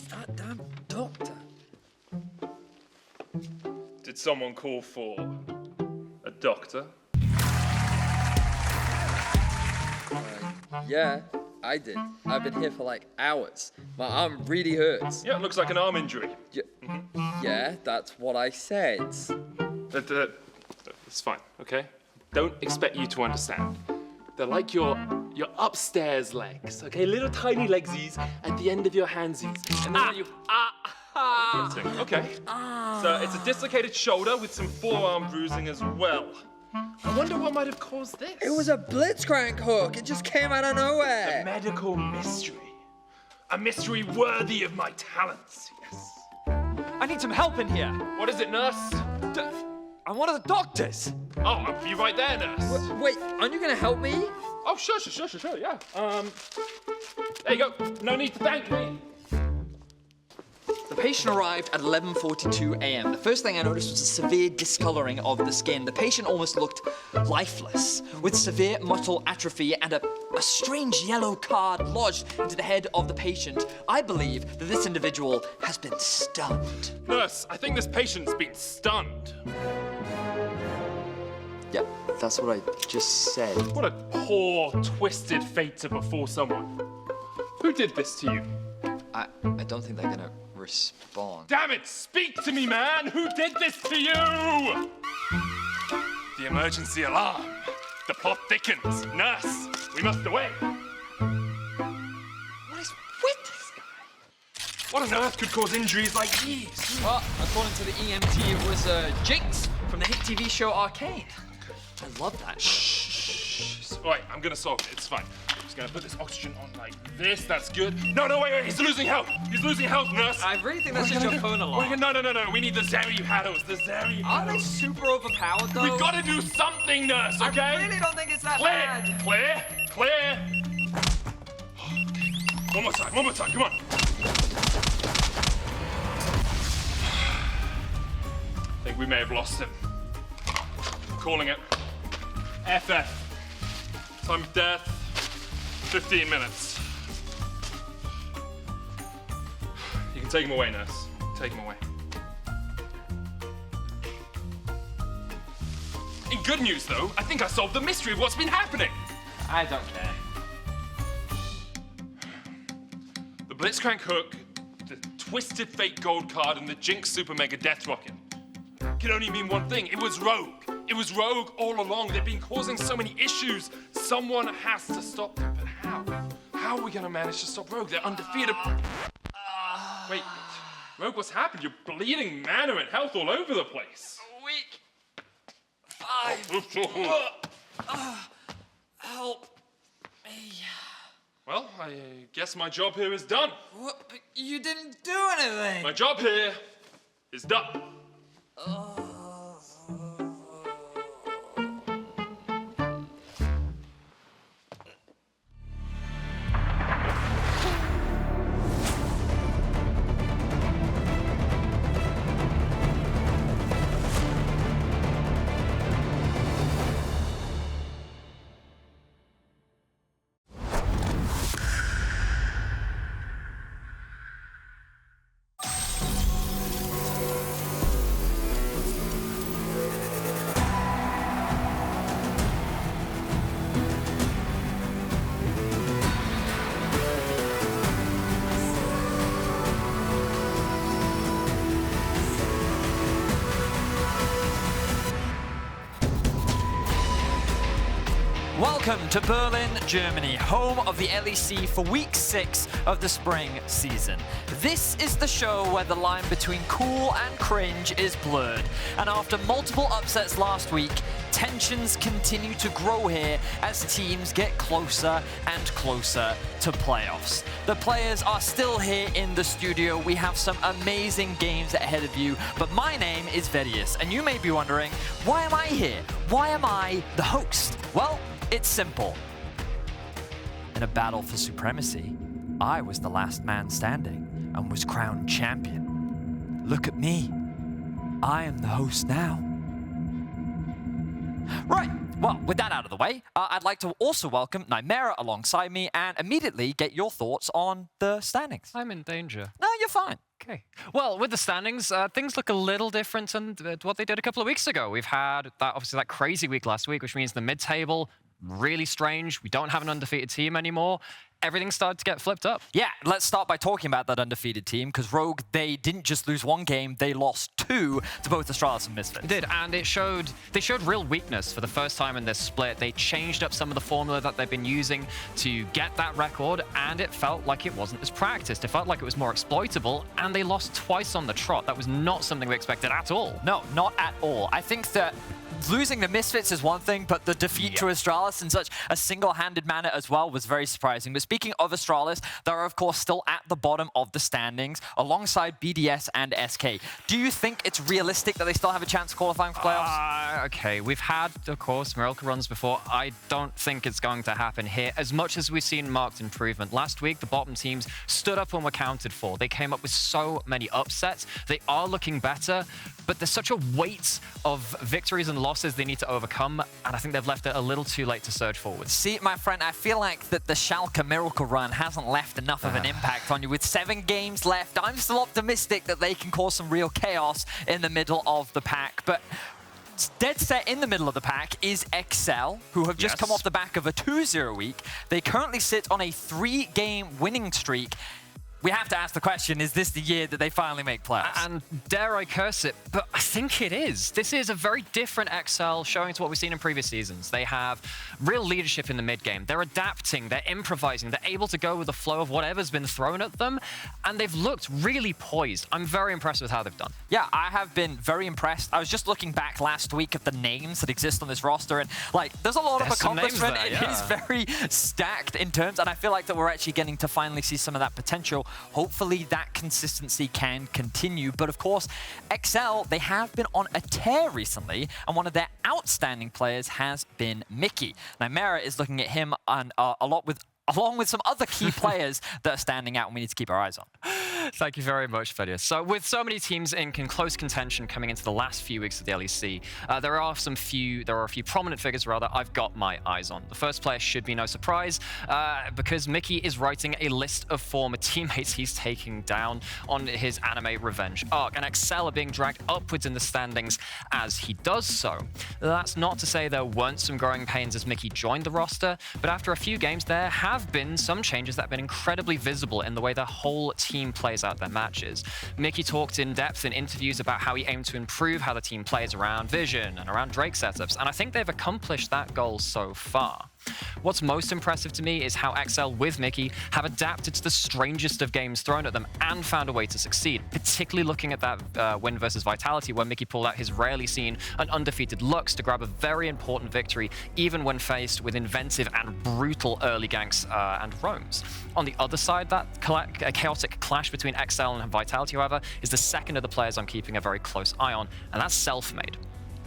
That damn doctor. Did someone call for a doctor? Yeah, I did. I've been here for like hours. My arm really hurts. Yeah, it looks like an arm injury. Yeah, that's what I said. It's fine, okay? Don't expect you to understand. They're like your upstairs legs, okay? Little tiny legsies at the end of your handsies. And then you... Okay. So it's a dislocated shoulder with some forearm bruising as well. I wonder what might have caused this. It was a blitzcrank hook. It just came out of nowhere. A medical mystery. A mystery worthy of my talents, yes. I need some help in here. What is it, nurse? I'm one of the doctors. Oh, I'll be right there, nurse. Wait, aren't you gonna help me? Oh, sure, yeah. There you go. No need to thank me. The patient arrived at 11:42 a.m. The first thing I noticed was a severe discoloring of the skin. The patient almost looked lifeless, with severe muscle atrophy and a strange yellow card lodged into the head of the patient. I believe that this individual has been stunned. Nurse, I think this patient's been stunned. Yep, that's what I just said. What a poor, twisted fate to befall someone. Who did this to you? I don't think they're gonna respond. Damn it! Speak to me, man! Who did this to you? The emergency alarm. The plot thickens. Nurse, we must away. What is with this guy? What on earth could cause injuries like these? Well, according to the EMT, it was Jinx from the hit TV show Arcane. I love that. Shh. All right, I'm gonna solve it. It's fine. I'm just gonna put this oxygen on like this. That's good. No, wait. He's losing health. He's losing health, nurse. I really think that's just your phone alarm. No. We need the Zeri paddles. The Zeri Aren't they paddles. super overpowered, though? We've got to do something, nurse, okay? I really don't think it's that bad. Clear. One more time, come on. I think we may have lost him. Calling it. FF. Time of death, 15 minutes. You can take him away, nurse. Take him away. In good news, though, I think I solved the mystery of what's been happening. I don't care. The Blitzcrank hook, the Twisted Fate gold card, and the Jinx Super Mega Death Rocket can only mean one thing. It was Rogue. It was Rogue all along. They've been causing so many issues. Someone has to stop them, but how? How are we gonna manage to stop Rogue? They're undefeated. Wait, Rogue, what's happened? You're bleeding mana and health all over the place. Weak. 5. Help me. Well, I guess my job here is done. What? But you didn't do anything. My job here is done. Welcome to Berlin, Germany, home of the LEC for week 6 of the spring season. This is the show where the line between cool and cringe is blurred. And after multiple upsets last week, tensions continue to grow here as teams get closer and closer to playoffs. The players are still here in the studio. We have some amazing games ahead of you, but my name is Vedius, and you may be wondering, why am I here? Why am I the host? Well, it's simple. In a battle for supremacy, I was the last man standing and was crowned champion. Look at me. I am the host now. Right, Well, with that out of the way, I'd like to also welcome Nymera alongside me and immediately get your thoughts on the standings. I'm in danger. No, you're fine. Okay. Well, with the standings, things look a little different than what they did a couple of weeks ago. We've had that crazy week last week, which means the mid-table, really strange. We don't have an undefeated team anymore. Everything started to get flipped up. Yeah, let's start by talking about that undefeated team, because Rogue, they didn't just lose one game, they lost two to both Astralis and Misfits. They did, and they showed real weakness for the first time in this split. They changed up some of the formula that they've been using to get that record, and it felt like it wasn't as practiced. It felt like it was more exploitable, and they lost twice on the trot. That was not something we expected at all. No, not at all. I think that losing the Misfits is one thing, but the defeat to Astralis in such a single-handed manner as well was very surprising. But speaking of Astralis, they're of course still at the bottom of the standings alongside BDS and SK. Do you think it's realistic that they still have a chance of qualifying for playoffs? Okay, we've had, of course, Miracle runs before. I don't think it's going to happen here, as much as we've seen marked improvement. Last week, the bottom teams stood up when were counted for. They came up with so many upsets. They are looking better, but there's such a weight of victories and losses they need to overcome, and I think they've left it a little too late to surge forward. See, my friend, I feel like that the Schalke Miracle run hasn't left enough of an impact on you. With 7 games left, I'm still optimistic that they can cause some real chaos in the middle of the pack, but dead set in the middle of the pack is XL, who have just come off the back of a 2-0 week. They currently sit on a 3-game winning streak. We have to ask the question, is this the year that they finally make playoffs? And dare I curse it, but I think it is. This is a very different XL showing to what we've seen in previous seasons. They have real leadership in the mid-game. They're adapting, they're improvising, they're able to go with the flow of whatever's been thrown at them, and they've looked really poised. I'm very impressed with how they've done. Yeah, I have been very impressed. I was just looking back last week at the names that exist on this roster, and like, there's a lot of accomplishment. It is very stacked in terms, and I feel like that we're actually getting to finally see some of that potential. Hopefully that consistency can continue. But of course, XL, they have been on a tear recently, and one of their outstanding players has been Mickey. Nymera is looking at him on, along with some other key players that are standing out and we need to keep our eyes on. Thank you very much, Fedius. So with so many teams in close contention coming into the last few weeks of the LEC, there are a few prominent figures rather I've got my eyes on. The first player should be no surprise, because Mickey is writing a list of former teammates he's taking down on his anime revenge arc, and XL are being dragged upwards in the standings as he does so. That's not to say there weren't some growing pains as Mickey joined the roster, but after a few games there have been some changes that have been incredibly visible in the way the whole team plays out their matches. Mickey talked in depth in interviews about how he aimed to improve how the team plays around Vision and around Drake setups, and I think they've accomplished that goal so far. What's most impressive to me is how XL with Mickey have adapted to the strangest of games thrown at them and found a way to succeed, particularly looking at that win versus Vitality where Mickey pulled out his rarely seen and undefeated Lux to grab a very important victory even when faced with inventive and brutal early ganks and roams. On the other side, that chaotic clash between XL and Vitality, however, is the second of the players I'm keeping a very close eye on, and that's Selfmade.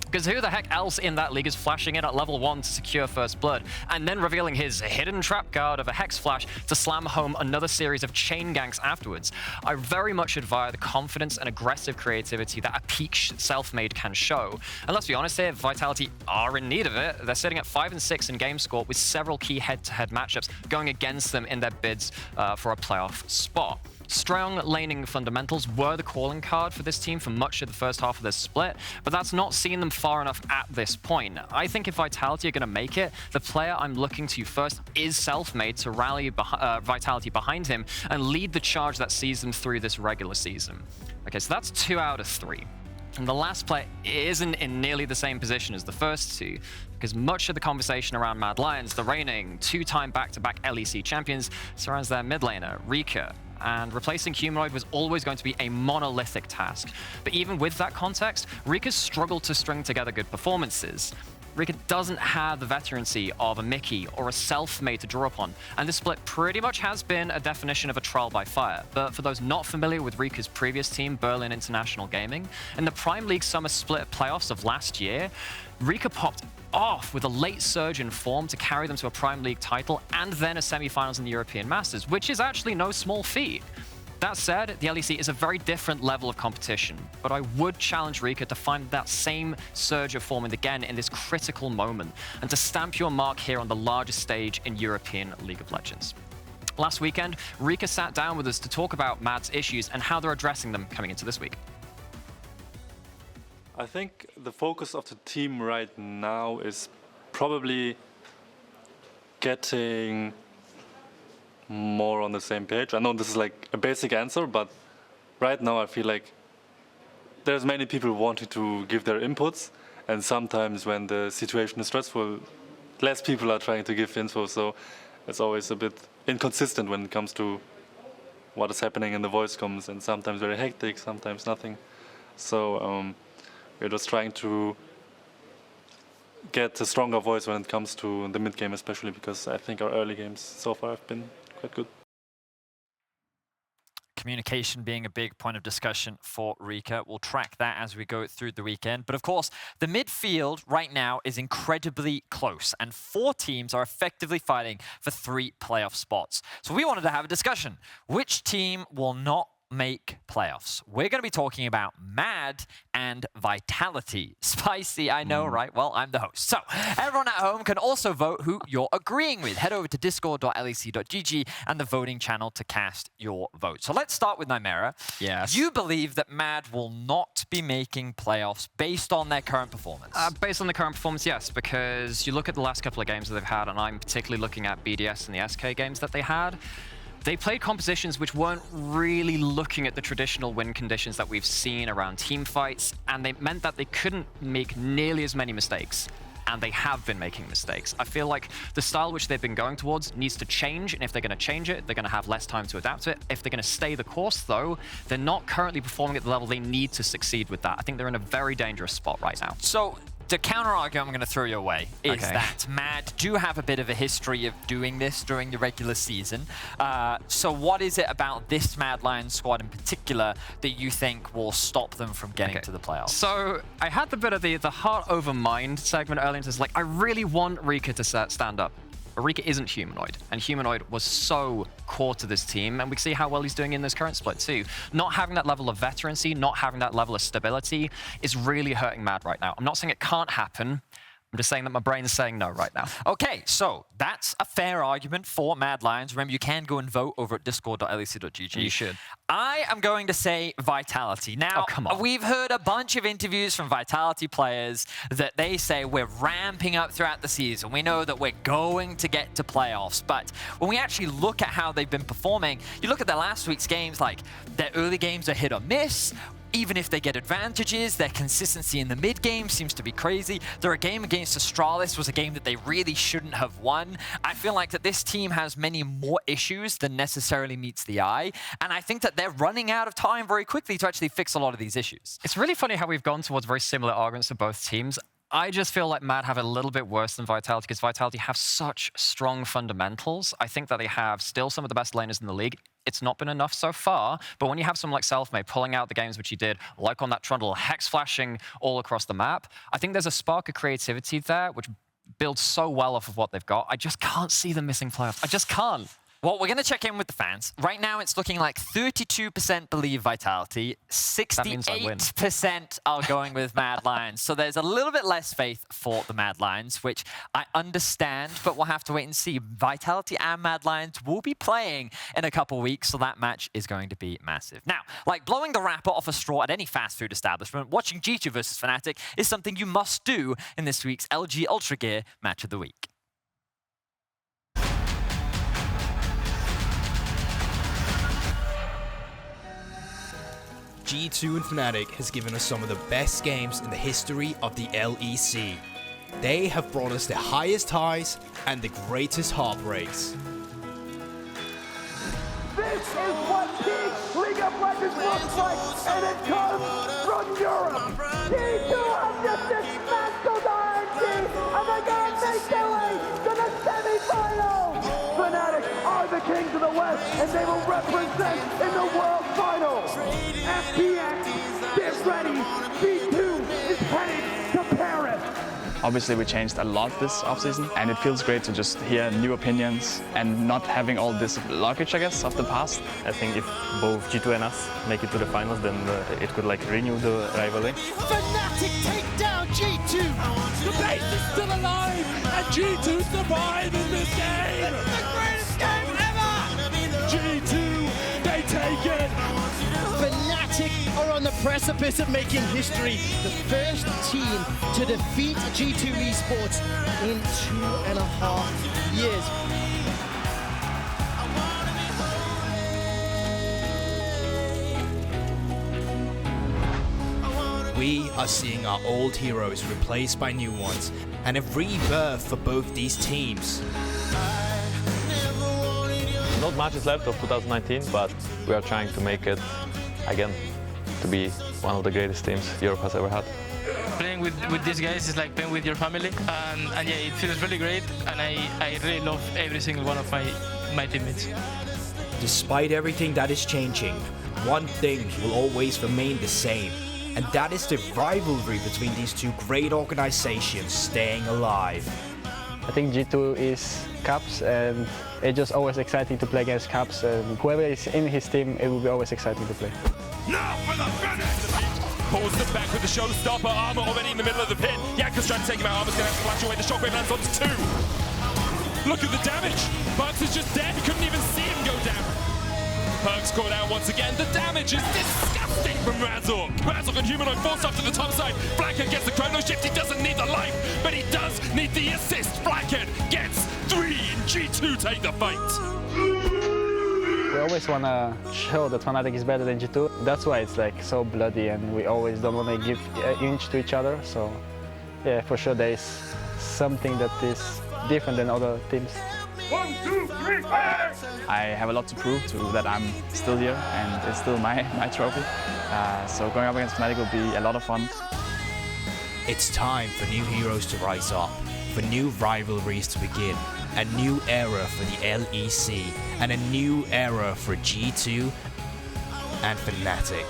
Because who the heck else in that league is flashing in at level 1 to secure First Blood, and then revealing his hidden trap card of a Hex Flash to slam home another series of chain ganks afterwards? I very much admire the confidence and aggressive creativity that a peak Selfmade can show. And let's be honest here, Vitality are in need of it. They're sitting at 5 and 6 in game score with several key head-to-head matchups going against them in their bids for a playoff spot. Strong laning fundamentals were the calling card for this team for much of the first half of this split, but that's not seen them far enough at this point. I think if Vitality are going to make it, the player I'm looking to first is Selfmade to rally Vitality behind him and lead the charge that sees them through this regular season. Okay, so that's 2 out of 3. And the last player isn't in nearly the same position as the first two, because much of the conversation around Mad Lions, the reigning 2-time back-to-back LEC champions, surrounds their mid laner, Rika. And replacing Humanoid was always going to be a monolithic task. But even with that context, Rika's struggled to string together good performances. Rika doesn't have the veterancy of a Mickey or a Selfmade to draw upon, and this split pretty much has been a definition of a trial by fire. But for those not familiar with Rika's previous team, Berlin International Gaming, in the Prime League Summer Split playoffs of last year, Rika popped off with a late surge in form to carry them to a Prime League title and then a semi-finals in the European Masters, which is actually no small feat. That said, the LEC is a very different level of competition, but I would challenge Rika to find that same surge of form again in this critical moment, and to stamp your mark here on the largest stage in European League of Legends. Last weekend, Rika sat down with us to talk about Mad's issues and how they're addressing them coming into this week. I think the focus of the team right now is probably getting more on the same page. I know this is like a basic answer, but right now I feel like there's many people wanting to give their inputs, and sometimes when the situation is stressful, less people are trying to give info, so it's always a bit inconsistent when it comes to what is happening in the voice comms, and sometimes very hectic, sometimes nothing. So we're just trying to get a stronger voice when it comes to the mid game, especially because I think our early games so far have been quite good. Communication being a big point of discussion for Rika. We'll track that as we go through the weekend. But of course, the midfield right now is incredibly close, and 4 teams are effectively fighting for 3 playoff spots. So we wanted to have a discussion. Which team will not make playoffs? We're going to be talking about Mad and Vitality. Spicy, I know, right? Well, I'm the host. So everyone at home can also vote who you're agreeing with. Head over to discord.lec.gg and the voting channel to cast your vote. So let's start with Nymera. Yes. You believe that Mad will not be making playoffs based on their current performance? Based on the current performance, yes, because you look at the last couple of games that they've had, and I'm particularly looking at BDS and the SK games that they had. They played compositions which weren't really looking at the traditional win conditions that we've seen around team fights, and they meant that they couldn't make nearly as many mistakes, and they have been making mistakes. I feel like the style which they've been going towards needs to change, and if they're going to change it, they're going to have less time to adapt to it. If they're going to stay the course, though, they're not currently performing at the level they need to succeed with that. I think they're in a very dangerous spot right now. So the counter-argument I'm going to throw your way is that Mad do have a bit of a history of doing this during the regular season. So what is it about this Mad Lions squad in particular that you think will stop them from getting to the playoffs? So I had the bit of the heart over mind segment earlier, and it's like, I really want Rika to stand up. But Rika isn't Humanoid, and Humanoid was so core to this team, and we see how well he's doing in this current split too. Not having that level of veterancy, not having that level of stability is really hurting Mad right now. I'm not saying it can't happen, I'm just saying that my brain's saying no right now. Okay, so that's a fair argument for Mad Lions. Remember, you can go and vote over at discord.lec.gg. You should. I am going to say Vitality. Now, come on. We've heard a bunch of interviews from Vitality players that they say we're ramping up throughout the season. We know that we're going to get to playoffs. But when we actually look at how they've been performing, you look at their last week's games, like their early games are hit or miss. Even if they get advantages, their consistency in the mid-game seems to be crazy. Their game against Astralis was a game that they really shouldn't have won. I feel like that this team has many more issues than necessarily meets the eye. And I think that they're running out of time very quickly to actually fix a lot of these issues. It's really funny how we've gone towards very similar arguments for both teams. I just feel like Mad have a little bit worse than Vitality because Vitality have such strong fundamentals. I think that they have still some of the best laners in the league. It's not been enough so far, but when you have someone like Selfmade pulling out the games which he did, like on that Trundle, hex flashing all across the map, I think there's a spark of creativity there which builds so well off of what they've got. I just can't see them missing playoffs. I just can't. Well, we're going to check in with the fans. Right now, it's looking like 32% believe Vitality, 68% are going with Mad Lions. So there's a little bit less faith for the Mad Lions, which I understand, but we'll have to wait and see. Vitality and Mad Lions will be playing in a couple weeks, so that match is going to be massive. Now, like blowing the wrapper off a straw at any fast food establishment, watching G2 versus Fnatic is something you must do in this week's LG Ultra Gear Match of the Week. G2 and Fnatic has given us some of the best games in the history of the LEC. They have brought us the highest highs and the greatest heartbreaks. This is what Peak League of Legends looks like, and it comes from Europe. G2 have just dismantled RNG, and they're going to make their way to the semi-finals. Fnatic are the kings of the West, and they will represent in the World Final. FPX, get ready. G2 is heading to Paris. Obviously, we changed a lot this offseason, and it feels great to just hear new opinions and not having all this luggage, I guess, of the past. I think if both G2 and us make it to the finals, then it could like renew the rivalry. Fnatic take down G2. The base is still alive, and G2 survive in this game. It's the greatest game ever. G2, they take it. Fnatic are on the precipice of making history. The first team to defeat G2 Esports in 2.5 years. We are seeing our old heroes replaced by new ones, and a rebirth for both these teams. Not much is left of 2019, but we are trying to make it again to be one of the greatest teams Europe has ever had. Playing with these guys is like playing with your family, and yeah, it feels really great, and I really love every single one of my teammates. Despite everything that is changing, one thing will always remain the same, and that is the rivalry between these two great organizations staying alive. I think G2 is Caps, and it's just always exciting to play against Caps, and whoever is in his team, it will be always exciting to play. Now for the finish! Pulls them back with the showstopper, Armor already in the middle of the pit. Yanka's trying to take him out, Armor's going to have to flash away, the shockwave lands on 2. Look at the damage! Perks is just dead, couldn't even see him go down. Perks caught out once again, the damage is disgusting from Razork. Razork and Humanoid forced up to the top side. FLICKR gets the chrono shift, he doesn't need the life, but he does need the assist. FLICKR gets 3 and G2 take the fight. We always want to show that Fnatic is better than G2. That's why it's like so bloody, and we always don't want to give an inch to each other. So yeah, for sure there is something that is different than other teams. 1, 2, 3, fire! I have a lot to prove that I'm still here, and it's still my trophy. So going up against Fnatic will be a lot of fun. It's time for new heroes to rise up, for new rivalries to begin, a new era for the LEC, and a new era for G2 and Fnatic.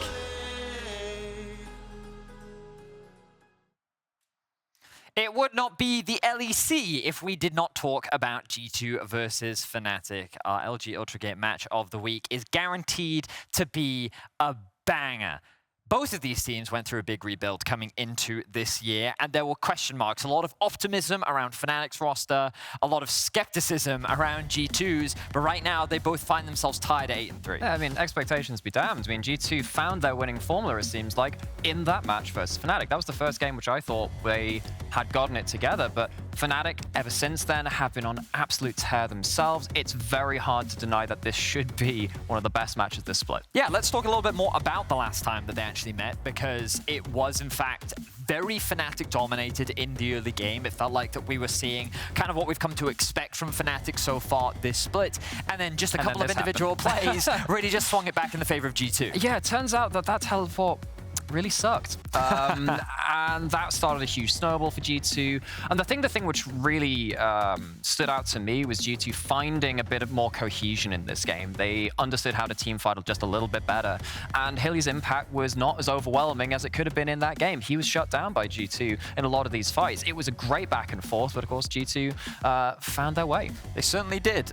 It would not be the LEC if we did not talk about G2 versus Fnatic. Our LG Ultragate match of the week is guaranteed to be a banger. Both of these teams went through a big rebuild coming into this year, and there were question marks. A lot of optimism around Fnatic's roster, a lot of skepticism around G2's, but right now they both find themselves tied at 8-3. Yeah, I mean, expectations be damned. I mean, G2 found their winning formula, it seems like, in that match versus Fnatic. That was the first game which I thought they had gotten it together, but Fnatic, ever since then, have been on an absolute tear themselves. It's very hard to deny that this should be one of the best matches this split. Yeah, let's talk a little bit more about the last time that they actually met, because it was, in fact, very Fnatic dominated in the early game. It felt like that we were seeing kind of what we've come to expect from Fnatic so far this split, and then just a couple of individual plays really just swung it back in the favor of G2. Yeah, it turns out that teleport really sucked. And that started a huge snowball for G2. And the thing which really stood out to me was G2 finding a bit of more cohesion in this game. They understood how to team fight just a little bit better. And Hilly's impact was not as overwhelming as it could have been in that game. He was shut down by G2 in a lot of these fights. It was a great back and forth, but of course G2 found their way. They certainly did.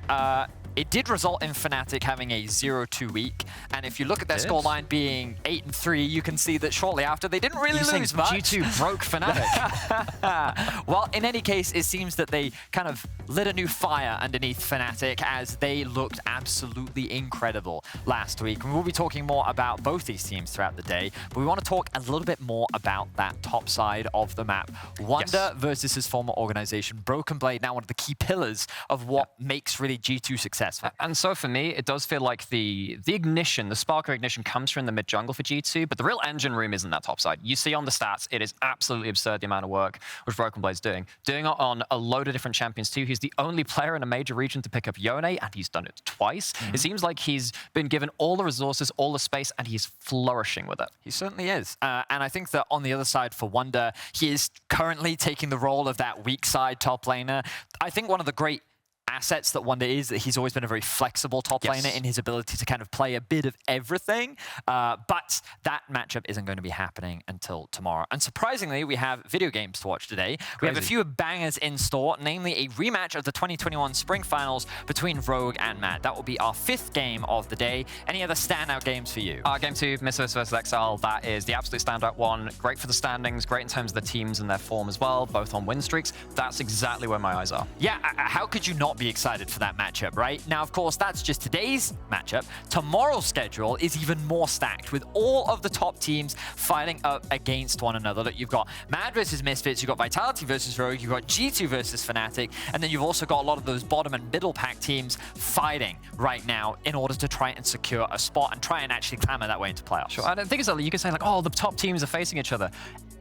It did result in Fnatic having a 0-2 week, and if you look at their scoreline being 8-3, you can see that shortly after they didn't really lose much. G2 broke Fnatic. Well, in any case, it seems that they kind of lit a new fire underneath Fnatic as they looked absolutely incredible last week. And we'll be talking more about both these teams throughout the day, but we want to talk a little bit more about that top side of the map. Wunder versus his former organization, Broken Blade, now one of the key pillars of what makes really G2 successful. And so for me, it does feel like the ignition, the spark of ignition comes from the mid jungle for G2, but the real engine room is in that top side. You see on the stats, it is absolutely absurd the amount of work which Broken Blade's doing. Doing it on a load of different champions too. He's the only player in a major region to pick up Yone, and he's done it twice. It seems like he's been given all the resources, all the space, and he's flourishing with it. He certainly is. And I think that on the other side for Wunder, he is currently taking the role of that weak side top laner. I think one of the great assets that Wonder is that he's always been a very flexible top laner in his ability to kind of play a bit of everything. But that matchup isn't going to be happening until tomorrow. And surprisingly, we have video games to watch today. We have a few bangers in store, namely a rematch of the 2021 Spring Finals between Rogue and Mad. That will be our 5th game of the day. Any other standout games for you? Game 2, Misfits versus Exile, that is the absolute standout one. Great for the standings, great in terms of the teams and their form as well, both on win streaks. That's exactly where my eyes are. Yeah, how could you not be excited for that matchup, right? Now, of course, that's just today's matchup. Tomorrow's schedule is even more stacked with all of the top teams fighting up against one another. Look, you've got Mad versus Misfits, you've got Vitality versus Rogue, you've got G2 versus Fnatic, and then you've also got a lot of those bottom and middle pack teams fighting right now in order to try and secure a spot and try and actually clamber that way into playoffs. Sure. I don't think it's like you can say like, oh, the top teams are facing each other.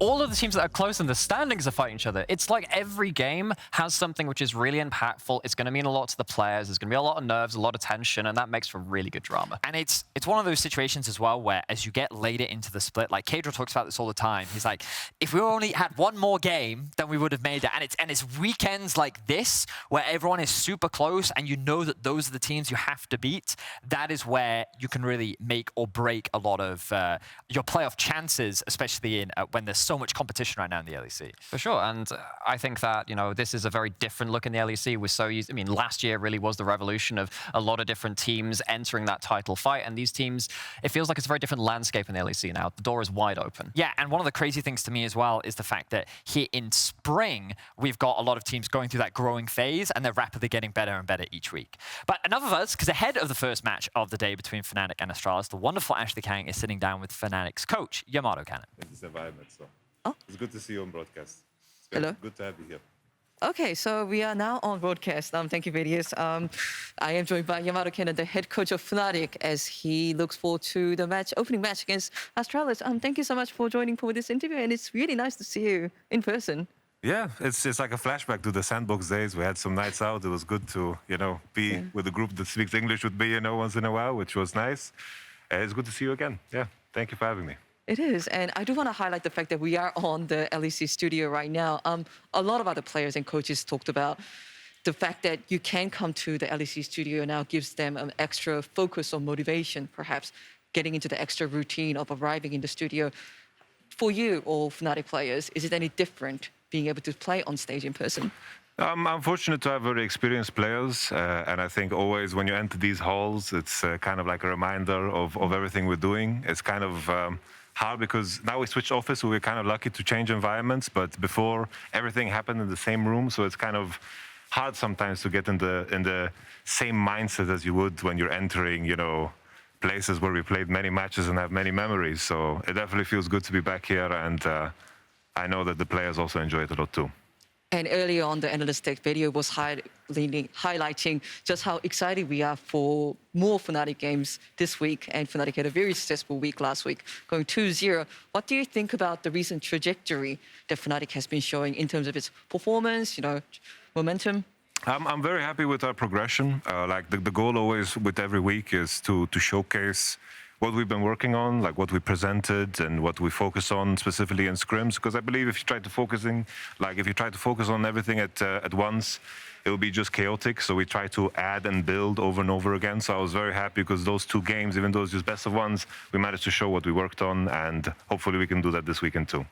All of the teams that are close in the standings are fighting each other. It's like every game has something which is really impactful. It's going to mean a lot to the players. There's going to be a lot of nerves, a lot of tension, and that makes for really good drama. And it's one of those situations as well where as you get later into the split, like Kadra talks about this all the time. He's like, if we only had one more game, then we would have made it. And it's weekends like this where everyone is super close and you know that those are the teams you have to beat. That is where you can really make or break a lot of your playoff chances, especially in when there's so much competition right now in the LEC. For sure, and I think that, you know, this is a very different look in the LEC. We're so used, I mean, last year really was the revolution of a lot of different teams entering that title fight, and these teams, it feels like it's a very different landscape in the LEC now. The door is wide open. Yeah, and one of the crazy things to me as well is the fact that here in spring, we've got a lot of teams going through that growing phase, and they're rapidly getting better and better each week. But enough of us, because ahead of the first match of the day between Fnatic and Astralis, the wonderful Ashley Kang is sitting down with Fnatic's coach, Yamato Cannon. It's a vibe, so. Oh. It's good to see you on broadcast. It's Hello. Good to have you here. Okay, so we are now on broadcast. Thank you, Vidius. I am joined by Yamato Cannon, the head coach of Fnatic, as he looks forward to the opening match against Astralis. Thank you so much for joining for this interview, and it's really nice to see you in person. Yeah, it's like a flashback to the sandbox days. We had some nights out. It was good to, be with a group that speaks English with me, once in a while, which was nice. It's good to see you again. Yeah, thank you for having me. It is, and I do want to highlight the fact that we are on the LEC studio right now. A lot of other players and coaches talked about the fact that you can come to the LEC studio now gives them an extra focus or motivation, perhaps getting into the extra routine of arriving in the studio. For you, all Fnatic players, is it any different being able to play on stage in person? I'm fortunate to have very experienced players, and I think always when you enter these halls, it's kind of like a reminder of everything we're doing. It's kind of hard because now we switch office, so we're kind of lucky to change environments, but before everything happened in the same room, so it's kind of hard sometimes to get in the same mindset as you would when you're entering, places where we played many matches and have many memories. So it definitely feels good to be back here, and I know that the players also enjoy it a lot too. And earlier on, the analyst tech video was highlighting just how excited we are for more Fnatic games this week. And Fnatic had a very successful week last week, going 2-0. What do you think about the recent trajectory that Fnatic has been showing in terms of its performance, momentum? I'm very happy with our progression. Like the goal always with every week is to showcase what we've been working on, like what we presented and what we focus on specifically in scrims. Because I believe if you try to focus on everything at once, it will be just chaotic. So we try to add and build over and over again. So I was very happy because those two games, even though it's just best of ones, we managed to show what we worked on, and hopefully we can do that this weekend too.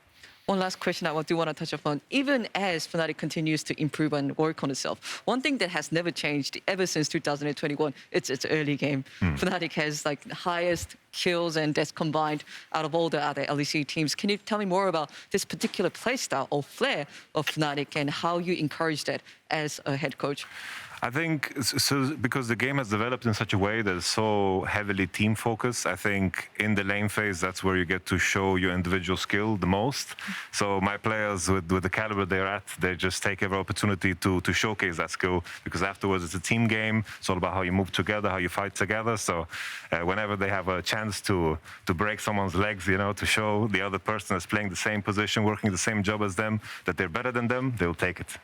One last question I do want to touch upon. Even as Fnatic continues to improve and work on itself, one thing that has never changed ever since 2021, it's its early game. Fnatic has the highest kills and deaths combined out of all the other LEC teams. Can you tell me more about this particular playstyle or flair of Fnatic and how you encourage that as a head coach? I think so because the game has developed in such a way that is so heavily team focused. I think in the lane phase, that's where you get to show your individual skill the most. So my players with the caliber they're at, they just take every opportunity to showcase that skill, because afterwards it's a team game. It's all about how you move together, how you fight together. So whenever they have a chance to break someone's legs, to show the other person is playing the same position, working the same job as them, that they're better than them, they'll take it.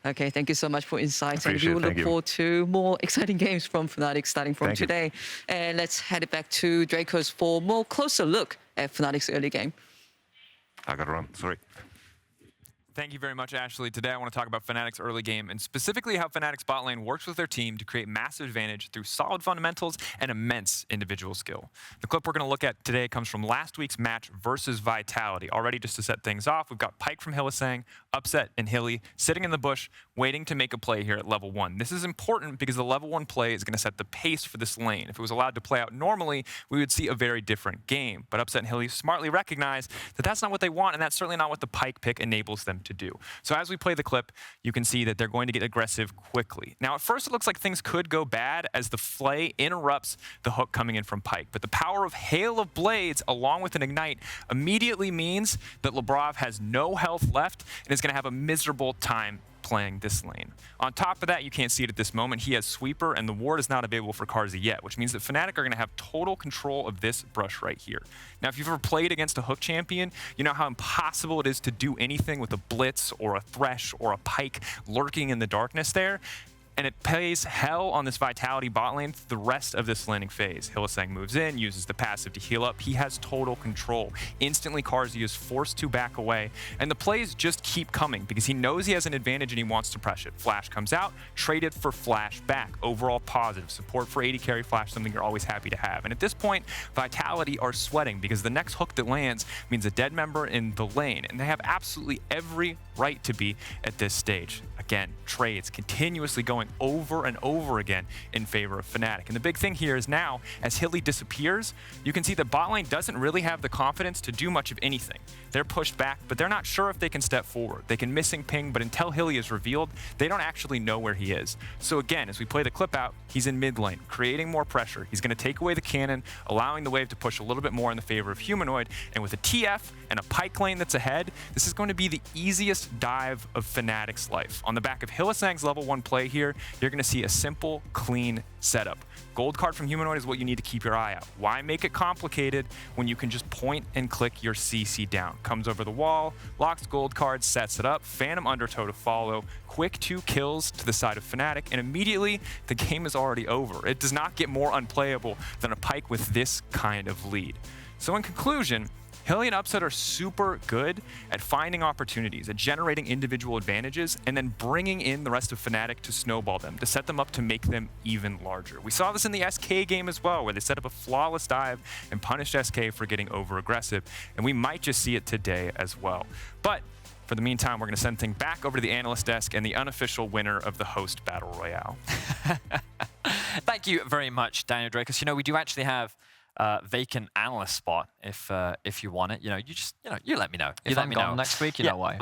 Okay, thank you so much for insights. And we will Thank look forward to more exciting games from Fnatic starting from Thank you. today. And let's head it back to Dracos for more closer look at Fnatic's early game. I got to run, sorry. Thank you very much, Ashley. Today I want to talk about Fnatic's early game and specifically how Fnatic's bot lane works with their team to create massive advantage through solid fundamentals and immense individual skill. The clip we're going to look at today comes from last week's match versus Vitality. Already, just to set things off, we've got Pyke from Hylissang, Upset, and Hilly sitting in the bush waiting to make a play here at level 1. This is important because the level 1 play is going to set the pace for this lane. If it was allowed to play out normally, we would see a very different game. But Upset and Hilly smartly recognize that that's not what they want, and that's certainly not what the Pyke pick enables them to do. So as we play the clip, you can see that they're going to get aggressive quickly. Now, at first, it looks like things could go bad as the Flay interrupts the hook coming in from Pyke. But the power of Hail of Blades, along with an Ignite, immediately means that Labrov has no health left and is going to have a miserable time playing this lane. On top of that, you can't see it at this moment, he has Sweeper, and the ward is not available for Carzzy yet, which means that Fnatic are going to have total control of this brush right here. Now, if you've ever played against a hook champion, you know how impossible it is to do anything with a Blitz or a Thresh or a Pyke lurking in the darkness there. And it plays hell on this Vitality bot lane for the rest of this laning phase. Hylissang moves in, uses the passive to heal up. He has total control. Instantly, Carzzy is forced to back away, and the plays just keep coming because he knows he has an advantage and he wants to press it. Flash comes out, traded for Flash back. Overall positive. Support for AD carry Flash, something you're always happy to have. And at this point, Vitality are sweating because the next hook that lands means a dead member in the lane, and they have absolutely every right to be at this stage. Again, trades continuously going over and over again in favor of Fnatic. And the big thing here is now, as Hilly disappears, you can see the bot lane doesn't really have the confidence to do much of anything. They're pushed back, but they're not sure if they can step forward. They can missing ping, but until Hilly is revealed, they don't actually know where he is. So again, as we play the clip out, he's in mid lane, creating more pressure. He's going to take away the cannon, allowing the wave to push a little bit more in the favor of Humanoid. And with a TF and a Pyke lane that's ahead, this is going to be the easiest dive of Fnatic's life. On the back of Hylissang's level 1 play here, you're going to see a simple, clean setup. Gold card from Humanoid is what you need to keep your eye out. Why make it complicated when you can just point and click your CC down? Comes over the wall, locks gold card, sets it up, Phantom Undertow to follow, quick 2 kills to the side of Fnatic, and immediately the game is already over. It does not get more unplayable than a Pyke with this kind of lead. So in conclusion, Hilly and Upset are super good at finding opportunities, at generating individual advantages, and then bringing in the rest of Fnatic to snowball them, to set them up to make them even larger. We saw this in the SK game as well, where they set up a flawless dive and punished SK for getting over-aggressive, and we might just see it today as well. But for the meantime, we're going to send things back over to the analyst desk and the unofficial winner of the host battle royale. Thank you very much, Daniel Dracos. You know, we do actually have vacant analyst spot if you want it. You know, you let me know. If I'm gone next week, you know why.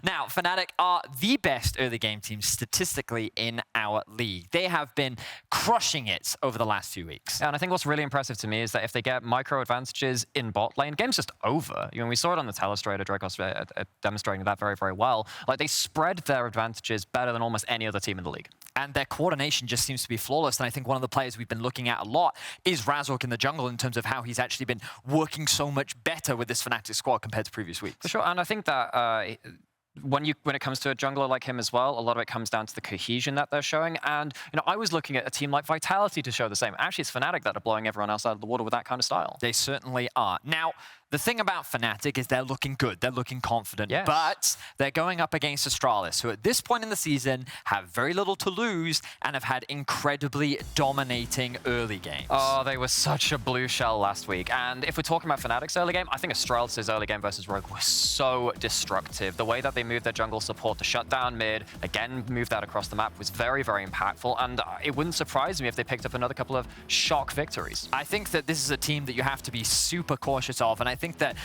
Now, Fnatic are the best early game team statistically in our league. They have been crushing it over the last few weeks. Yeah, and I think what's really impressive to me is that if they get micro advantages in bot lane, game's just over. You know, we saw it on the Telestrator, Dracos demonstrating that very, very well. Like, they spread their advantages better than almost any other team in the league. And their coordination just seems to be flawless. And I think one of the players we've been looking at a lot is Razork in the jungle in terms of how he's actually been working so much better with this Fnatic squad compared to previous weeks. For sure, and I think that when it comes to a jungler like him as well, a lot of it comes down to the cohesion that they're showing. And you know, I was looking at a team like Vitality to show the same. Actually, it's Fnatic that are blowing everyone else out of the water with that kind of style. They certainly are. Now, the thing about Fnatic is they're looking good, they're looking confident, yes. But they're going up against Astralis, who at this point in the season have very little to lose and have had incredibly dominating early games. Oh, they were such a blue shell last week. And if we're talking about Fnatic's early game, I think Astralis' early game versus Rogue was so destructive. The way that they moved their jungle support to shut down mid, again, move that across the map was very, very impactful. And it wouldn't surprise me if they picked up another couple of shock victories. I think that this is a team that you have to be super cautious of, and I think that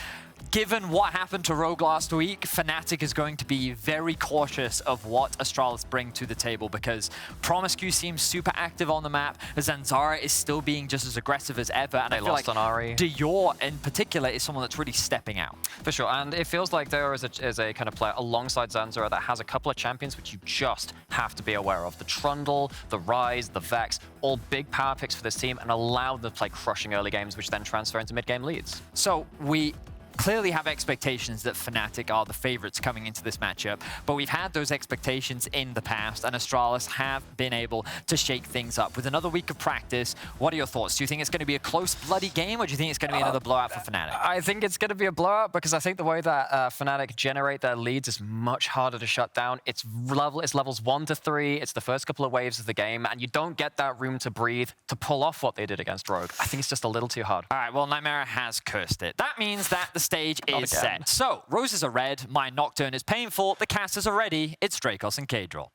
given what happened to Rogue last week, Fnatic is going to be very cautious of what Astralis bring to the table because Promiscu seems super active on the map, Zanzara is still being just as aggressive as ever, and I feel like on Ari. Dior in particular is someone that's really stepping out. For sure, and it feels like there is a kind of player alongside Zanzara that has a couple of champions which you just have to be aware of. The Trundle, the Ryze, the Vex, all big power picks for this team and allow them to play crushing early games which then transfer into mid-game leads. So we clearly have expectations that Fnatic are the favorites coming into this matchup, but we've had those expectations in the past, and Astralis have been able to shake things up. With another week of practice, what are your thoughts? Do you think it's going to be a close, bloody game, or do you think it's going to be another blowout for Fnatic? I think it's going to be a blowout because I think the way that Fnatic generate their leads is much harder to shut down. It's levels 1 to 3. It's the first couple of waves of the game, and you don't get that room to breathe to pull off what they did against Rogue. I think it's just a little too hard. All right, well, Nightmare has cursed it. That means that the stage is set. So, roses are red, my Nocturne is painful, the casters are ready, it's Dracos and K-Draw.